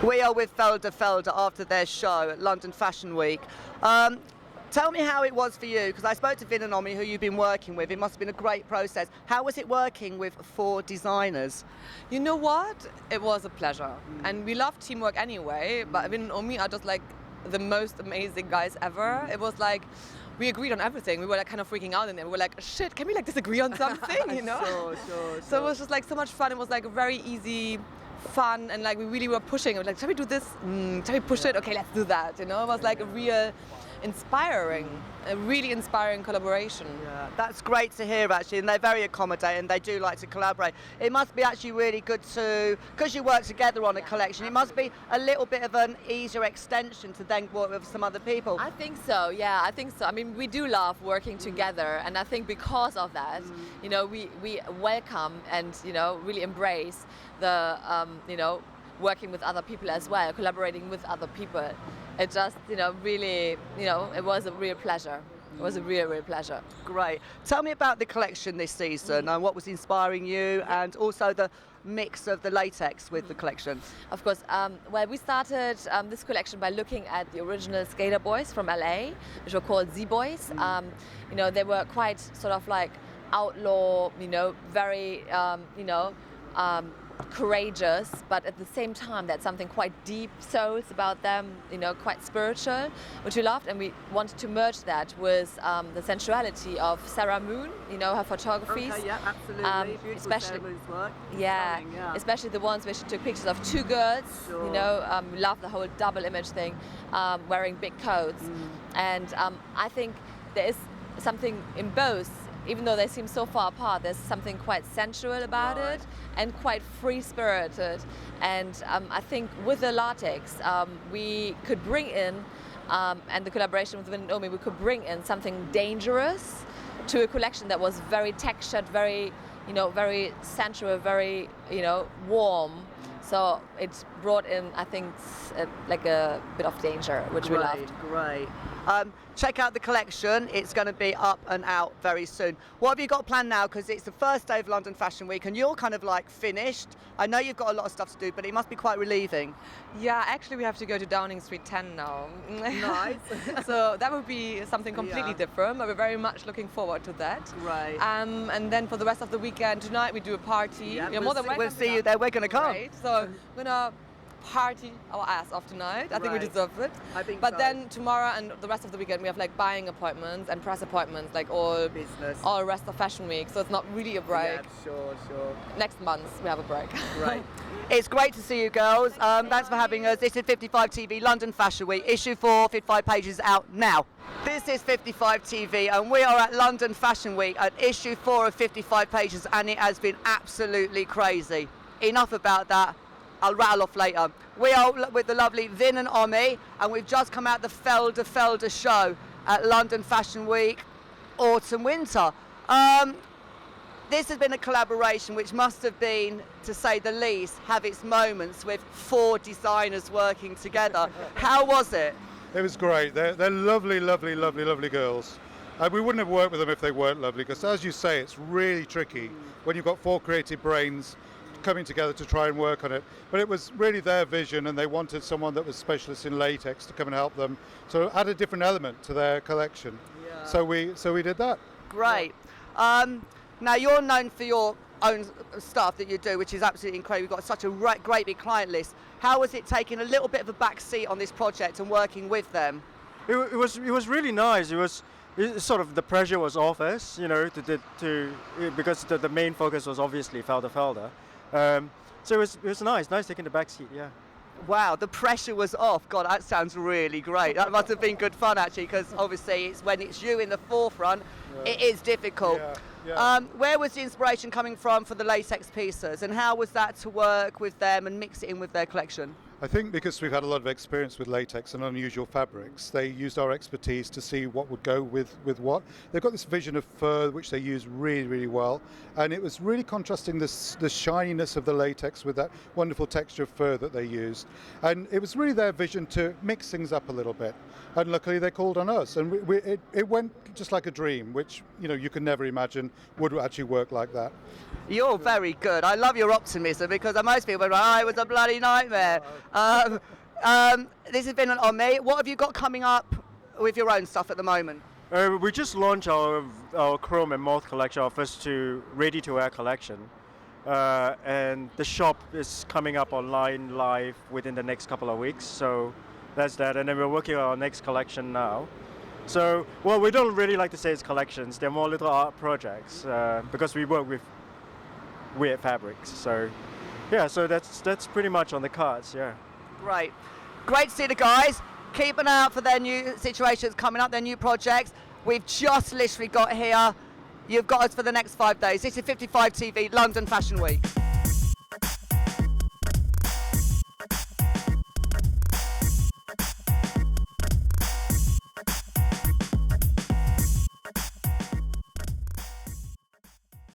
We are with Felder Felder after their show at London Fashion Week. Tell me how it was for you, because I spoke to Vin and Omi, who you've been working with. It must have been a great process. How was it working with 4 designers? You know what? It was a pleasure. And we love teamwork anyway, but Vin and Omi are just like the most amazing guys ever. It was like, we agreed on everything. We were like kind of freaking out in there. We were like, shit, can we like disagree on something, you know? Sure. So it was just like so much fun. It was like very easy fun, and like we really were pushing. It was like, shall we do this? Shall we push it? Okay, let's do that. You know, it was like a really inspiring collaboration. Yeah, that's great to hear actually, and they're very accommodating. They do like to collaborate. It must be actually really good to, because you work together on a collection, it must be a little bit of an easier extension to then work with some other people. I think so, yeah, I think so. I mean, we do love working together, and I think because of that, you know, we welcome and, you know, really embrace the, you know, working with other people as well, collaborating with other people. It just, you know, really, you know, it was a real pleasure. It was a real pleasure. Great. Tell me about the collection this season and what was inspiring you, and also the mix of the latex with the collection. Of course. Well, we started this collection by looking at the original skater boys from LA, which were called Z-Boys. You know, they were quite sort of like outlaw, you know, very, you know, courageous, but at the same time there's something quite deep souls about them, you know, quite spiritual, which we loved, and we wanted to merge that with the sensuality of Sarah Moon, you know, her photographies. Okay, yeah, absolutely. Beautiful especially Sarah Moon's work. yeah, Stunning, yeah, especially the ones where she took pictures of 2 girls. Sure. You know, we love the whole double image thing, wearing big coats, and I think there is something in both. Even though they seem so far apart, there's something quite sensual about it and quite free-spirited. And I think with the latex, we could bring in, and the collaboration with Vin and Omi, we could bring in something dangerous to a collection that was very textured, very, you know, very sensual, very, you know, warm. So it brought in, I think, like a bit of danger, which we loved. Great. Check out the collection. It's going to be up and out very soon. What have you got planned now? Because it's the first day of London Fashion Week and you're kind of like finished. I know you've got a lot of stuff to do, but it must be quite relieving. Yeah, actually we have to go to Downing Street 10 now. Nice. So that would be something completely different, but we're very much looking forward to that. Right. And then for the rest of the weekend, tonight we do a party. Yeah, You're more than welcome. We'll see you there. We're going to come. Right. So we're going to party our ass off tonight. I think we deserve it. I think but so. then tomorrow and the rest of the weekend we have like buying appointments and press appointments, like all business, all rest of Fashion Week. So it's not really a break. Yeah, sure. Next month we have a break. Right. It's great to see you girls. Thanks for having us. This is 55 TV London Fashion Week. Issue 4, 55 pages out now. This is 55 TV and we are at London Fashion Week at issue 4 of 55 pages, and it has been absolutely crazy. Enough about that. I'll rattle off later. We are with the lovely Vin and Omi, and we've just come out the Felder Felder show at London Fashion Week, autumn winter. This has been a collaboration which must have been, to say the least, have its moments with 4 designers working together. How was it? It was great. They're lovely girls. We wouldn't have worked with them if they weren't lovely, because as you say, it's really tricky when you've got 4 creative brains coming together to try and work on it. But it was really their vision, and they wanted someone that was specialist in latex to come and help them. So add a different element to their collection. Yeah. So we did that. Great. Now you're known for your own stuff that you do, which is absolutely incredible. You've got such a great big client list. How was it taking a little bit of a back seat on this project and working with them? It was really nice. It sort of, the pressure was off us, you know, because the main focus was obviously Felder Felder. So it was nice taking the back seat, yeah. Wow, the pressure was off. God, that sounds really great. That must have been good fun actually, because obviously it's when it's you in the forefront, it is difficult. Yeah. Where was the inspiration coming from for the latex pieces, and how was that to work with them and mix it in with their collection? I think because we've had a lot of experience with latex and unusual fabrics, they used our expertise to see what would go with what. They've got this vision of fur, which they use really well, and it was really contrasting the shininess of the latex with that wonderful texture of fur that they used. And it was really their vision to mix things up a little bit. And luckily they called on us, and it went just like a dream, which, you know, you could never imagine would actually work like that. You're very good. I love your optimism, because most people are like, oh, it was a bloody nightmare. This is Vin and Omi. What have you got coming up with your own stuff at the moment? We just launched our chrome and moth collection, our first two ready-to-wear collection. And the shop is coming up online live within the next couple of weeks. So that's that. And then we're working on our next collection now. So, well, we don't really like to say it's collections. They're more little art projects because we work with weird fabrics. So, yeah, so that's pretty much on the cards, yeah. Great. Great to see the guys. Keep an eye out for their new situations coming up, their new projects. We've just literally got here. You've got us for the next 5 days. This is 55 TV, London Fashion Week.